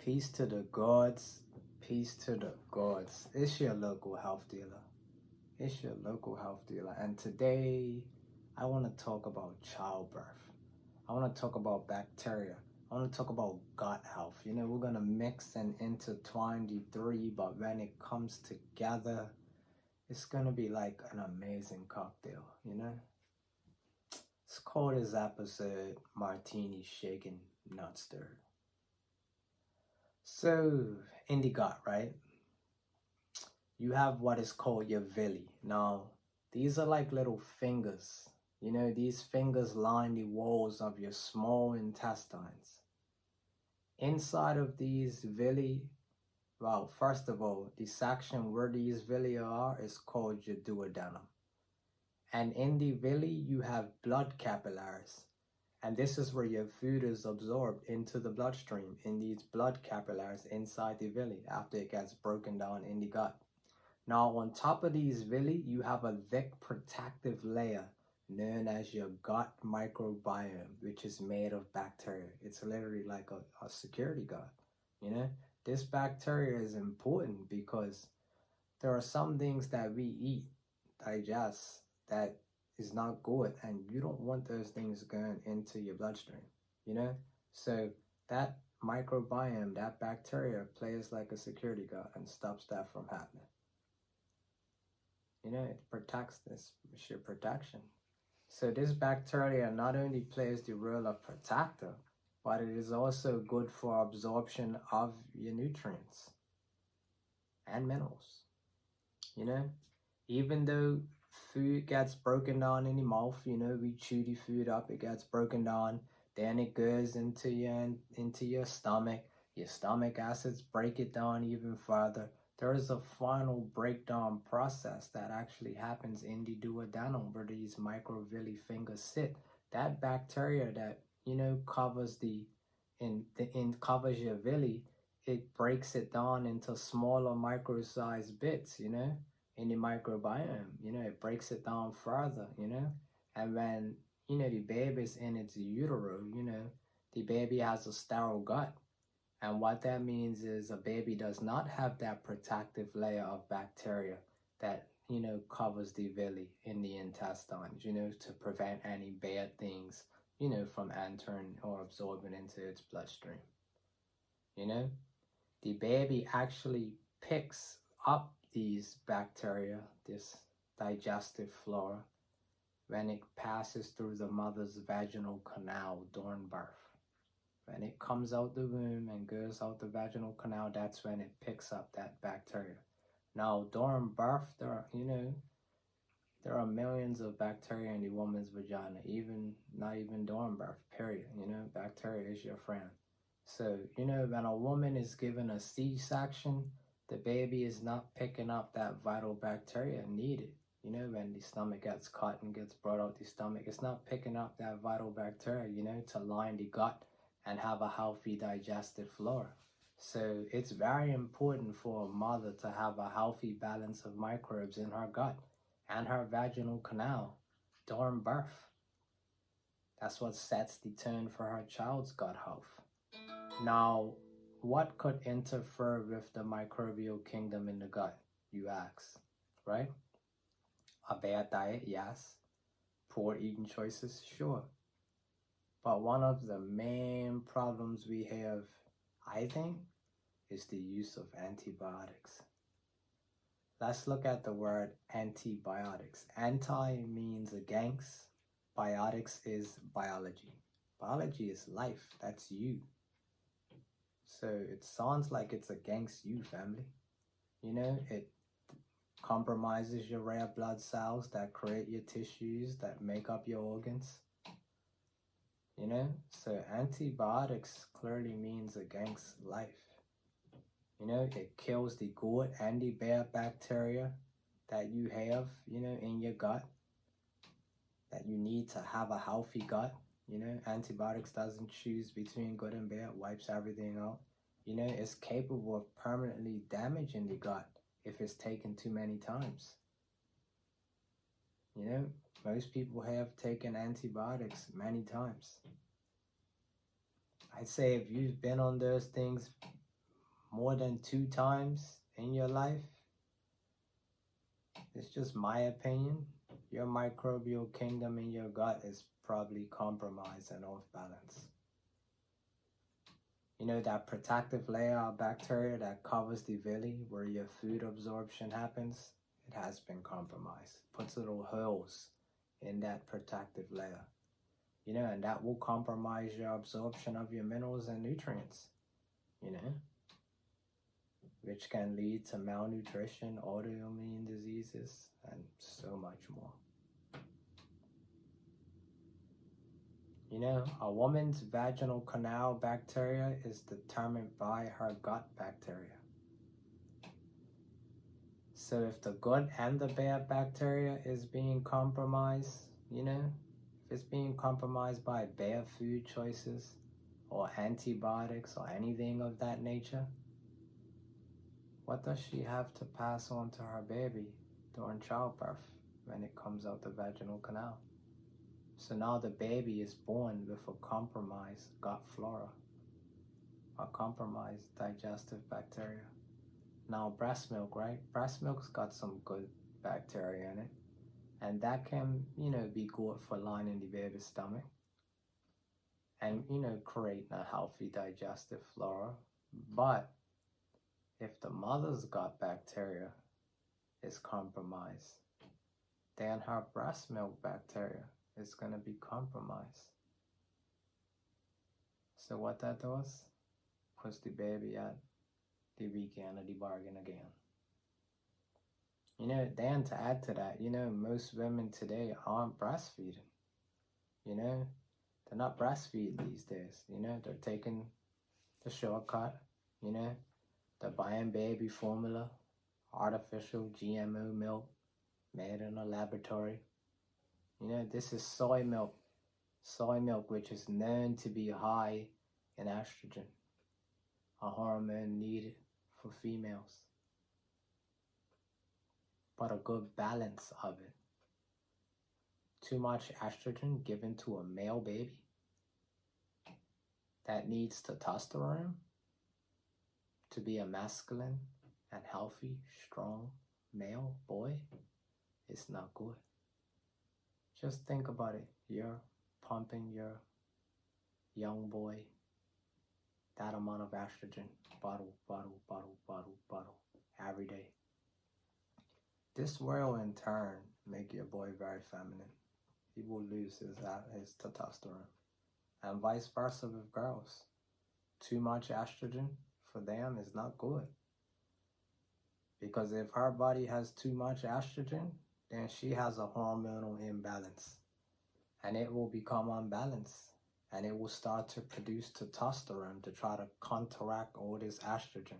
Peace to the gods. Peace to the gods. It's your local health dealer. It's your local health dealer. And today, I want to talk about childbirth. I want to talk about bacteria. I want to talk about gut health. We're going to mix and intertwine the three, but when it comes together, it's going to be like an amazing cocktail. Let's call this episode Martini Shaken, Not Stirred. So, in the gut, right? You have what is called your villi. Now, these are like little fingers. These fingers line the walls of your small intestines. Inside of these villi, well, first of all, the section where these villi are is called your duodenum. And in the villi, you have blood capillaries. And this is where your food is absorbed into the bloodstream in these blood capillaries inside the villi after it gets broken down in the gut. Now, on top of these villi, you have a thick protective layer known as your gut microbiome, which is made of bacteria. It's literally like a security guard. This bacteria is important because there are some things that we eat, digest, that is not good, and you don't want those things going into your bloodstream. So that microbiome, that bacteria, plays like a security guard and stops that from happening. It protects this. It's your protection. So this bacteria not only plays the role of protector, but it is also good for absorption of your nutrients and minerals. Even though food gets broken down in the mouth, we chew the food up, it gets broken down, then it goes into your stomach. Your stomach acids break it down even further. There is a final breakdown process that actually happens in the duodenum where these microvilli fingers sit. That bacteria that covers covers your villi, it breaks it down into smaller micro-sized bits, in the microbiome. It breaks it down further, and when the baby's in its utero, the baby has a sterile gut. And what that means is a baby does not have that protective layer of bacteria that, covers the villi in the intestines, to prevent any bad things, from entering or absorbing into its bloodstream. The baby actually picks up these bacteria, this digestive flora, when it passes through the mother's vaginal canal during birth. When it comes out the womb and goes out the vaginal canal, that's when it picks up that bacteria. Now, during birth, there are millions of bacteria in the woman's vagina, not even during birth, period. Bacteria is your friend. So, when a woman is given a C-section, the baby is not picking up that vital bacteria needed. When the stomach gets cut and gets brought out the stomach, it's not picking up that vital bacteria, to line the gut and have a healthy digestive flora. So it's very important for a mother to have a healthy balance of microbes in her gut and her vaginal canal during birth. That's what sets the tone for her child's gut health. Now, what could interfere with the microbial kingdom in the gut, you ask, right? A bad diet, yes. Poor eating choices, sure. But one of the main problems we have, I think, is the use of antibiotics. Let's look at the word antibiotics. Anti means against. Biotics is biology. Biology is life. That's you. So it sounds like it's against you, family. It compromises your red blood cells that create your tissues, that make up your organs. So antibiotics clearly means against life. It kills the good and the bad bacteria that you have, in your gut, that you need to have a healthy gut. Antibiotics doesn't choose between good and bad, wipes everything out. It's capable of permanently damaging the gut if it's taken too many times. Most people have taken antibiotics many times. I'd say if you've been on those things more than 2 times in your life, it's just my opinion, your microbial kingdom in your gut is probably compromised and off balance. You know, that protective layer of bacteria that covers the villi where your food absorption happens, it has been compromised. Puts little holes in that protective layer. You know, and that will compromise your absorption of your minerals and nutrients, you know, which can lead to malnutrition, autoimmune diseases, and so much more. You know, a woman's vaginal canal bacteria is determined by her gut bacteria. So if the good and the bad bacteria is being compromised, you know, if it's being compromised by bad food choices or antibiotics or anything of that nature, what does she have to pass on to her baby during childbirth when it comes out the vaginal canal? So now the baby is born with a compromised gut flora, a compromised digestive bacteria. Now breast milk, right? Breast milk's got some good bacteria in it. And that can, you know, be good for lining the baby's stomach and, you know, creating a healthy digestive flora. But if the mother's gut bacteria is compromised, then her breast milk bacteria is going to be compromised. So what that does, puts the baby at the weak end of the bargain again. You know, then to add to that, you know, most women today aren't breastfeeding. You know, they're not breastfeeding these days. You know, they're taking the shortcut. You know, they're buying baby formula, artificial GMO milk made in a laboratory. You know, this is soy milk, which is known to be high in estrogen, a hormone needed for females. But a good balance of it. Too much estrogen given to a male baby that needs testosterone to be a masculine and healthy, strong male boy is not good. Just think about it. You're pumping your young boy that amount of estrogen, bottle, every day. This will in turn make your boy very feminine. He will lose his testosterone. And vice versa with girls. Too much estrogen for them is not good. Because if her body has too much estrogen, then she has a hormonal imbalance. And it will become unbalanced. And it will start to produce testosterone to try to counteract all this estrogen.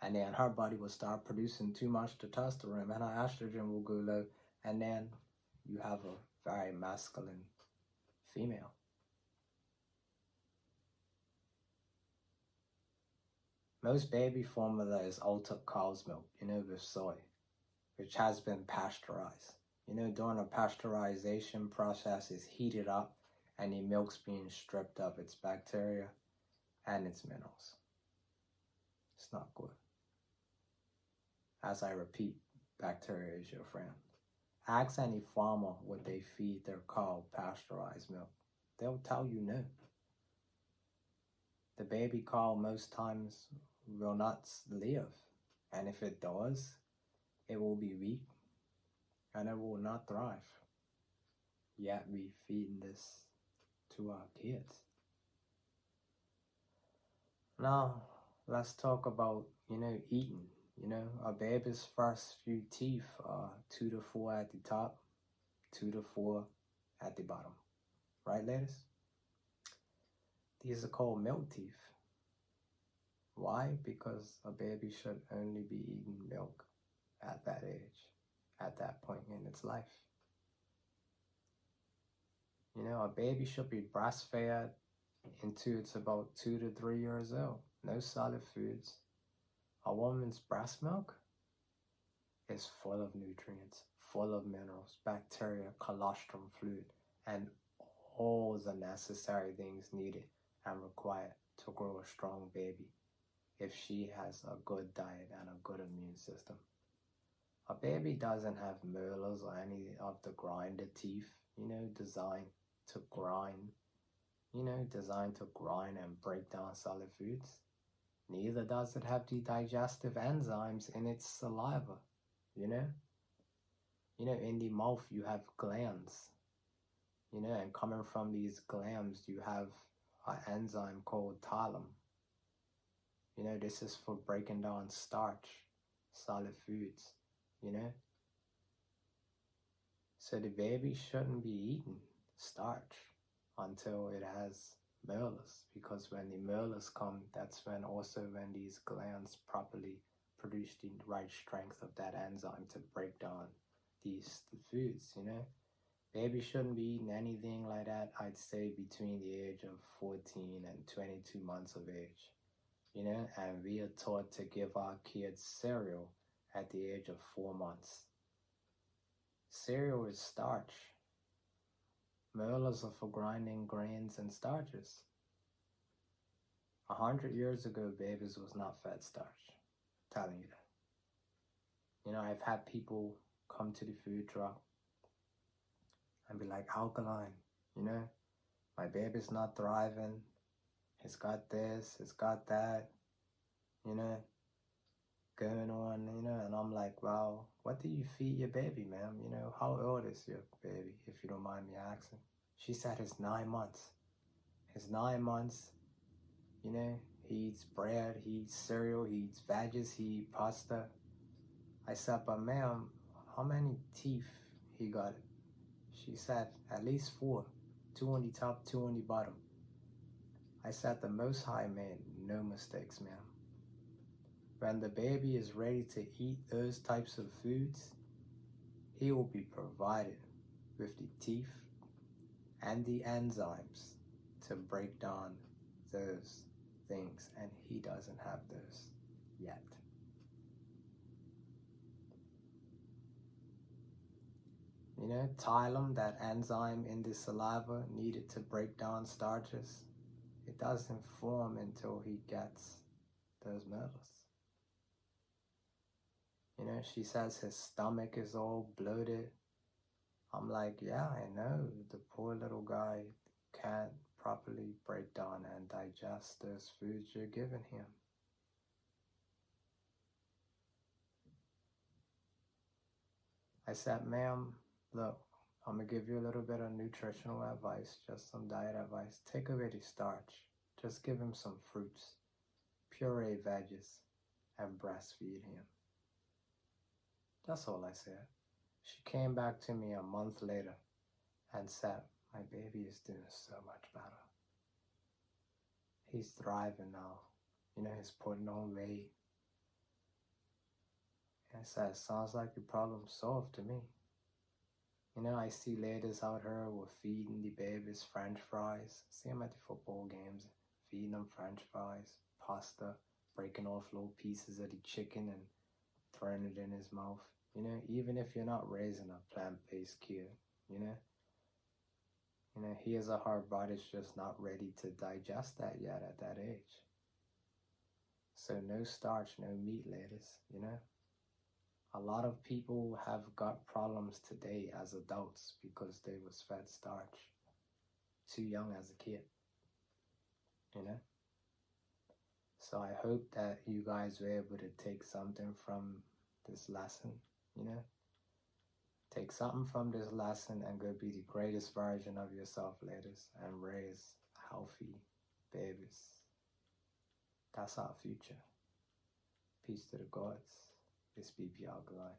And then her body will start producing too much testosterone and her estrogen will go low. And then you have a very masculine female. Most baby formula is altered cow's milk, you know, with soy, which has been pasteurized. You know, during the pasteurization process is heated up and the milk's being stripped of its bacteria and its minerals. It's not good. As I repeat, bacteria is your friend. Ask any farmer what they feed their cow pasteurized milk. They'll tell you no. The baby cow most times will not live. And if it does, it will be weak and it will not thrive. Yet we feed this to our kids. Now, let's talk about, you know, eating. You know, a baby's first few teeth are 2 to 4 at the top, 2 to 4 at the bottom. Right, ladies? These are called milk teeth. Why? Because a baby should only be eating milk at that age, at that point in its life. You know, a baby should be breastfed until it's about 2 to 3 years old. No solid foods. A woman's breast milk is full of nutrients, full of minerals, bacteria, colostrum fluid, and all the necessary things needed and required to grow a strong baby. if she has a good diet and a good immune system. A baby doesn't have molars or any of the grinder teeth, designed to grind, designed to grind and break down solid foods. Neither does it have the digestive enzymes in its saliva, you know? In the mouth you have glands, and coming from these glands you have an enzyme called xylem. This is for breaking down starch, solid foods, So the baby shouldn't be eating starch until it has molars, because when the molars come, that's when these glands properly produce the right strength of that enzyme to break down these foods, Baby shouldn't be eating anything like that, I'd say between the age of 14 and 22 months of age, and we are taught to give our kids cereal at the age of 4 months. Cereal is starch. Molars are for grinding grains and starches. 100 years ago, babies was not fed starch. I'm telling you that. I've had people come to the food truck and be like, alkaline, my baby's not thriving. It's got this, it's got that, going on, and I'm like, well, what do you feed your baby, ma'am? How old is your baby, if you don't mind me asking? She said it's 9 months. It's 9 months, he eats bread, he eats cereal, he eats veggies, he eats pasta. I said, but ma'am, how many teeth he got? She said, at least 4, 2 on the top, 2 on the bottom. I said, the Most High made no mistakes, ma'am. When the baby is ready to eat those types of foods, he will be provided with the teeth and the enzymes to break down those things, and he doesn't have those yet. Xylem, that enzyme in the saliva needed to break down starches, it doesn't form until he gets those molars. She says his stomach is all bloated. I'm like, yeah, I know. The poor little guy can't properly break down and digest those foods you're giving him. I said, ma'am, look, I'm going to give you a little bit of nutritional advice, just some diet advice. Take away the starch. Just give him some fruits, puree veggies, and breastfeed him. That's all I said. She came back to me a month later and said, my baby is doing so much better. He's thriving now. He's putting on weight. And I said, sounds like the problem's solved to me. I see ladies out here with feeding the babies French fries. See them at the football games, feeding them French fries, pasta, breaking off little pieces of the chicken and throwing it in his mouth. Even if you're not raising a plant-based kid, he as a hard body's just not ready to digest that yet at that age. So no starch, no meat, ladies, A lot of people have got problems today as adults because they was fed starch too young as a kid, So I hope that you guys were able to take something from this lesson, Take something from this lesson and go be the greatest version of yourself, ladies, and raise healthy babies. That's our future. Peace to the gods. This BB Alkaline.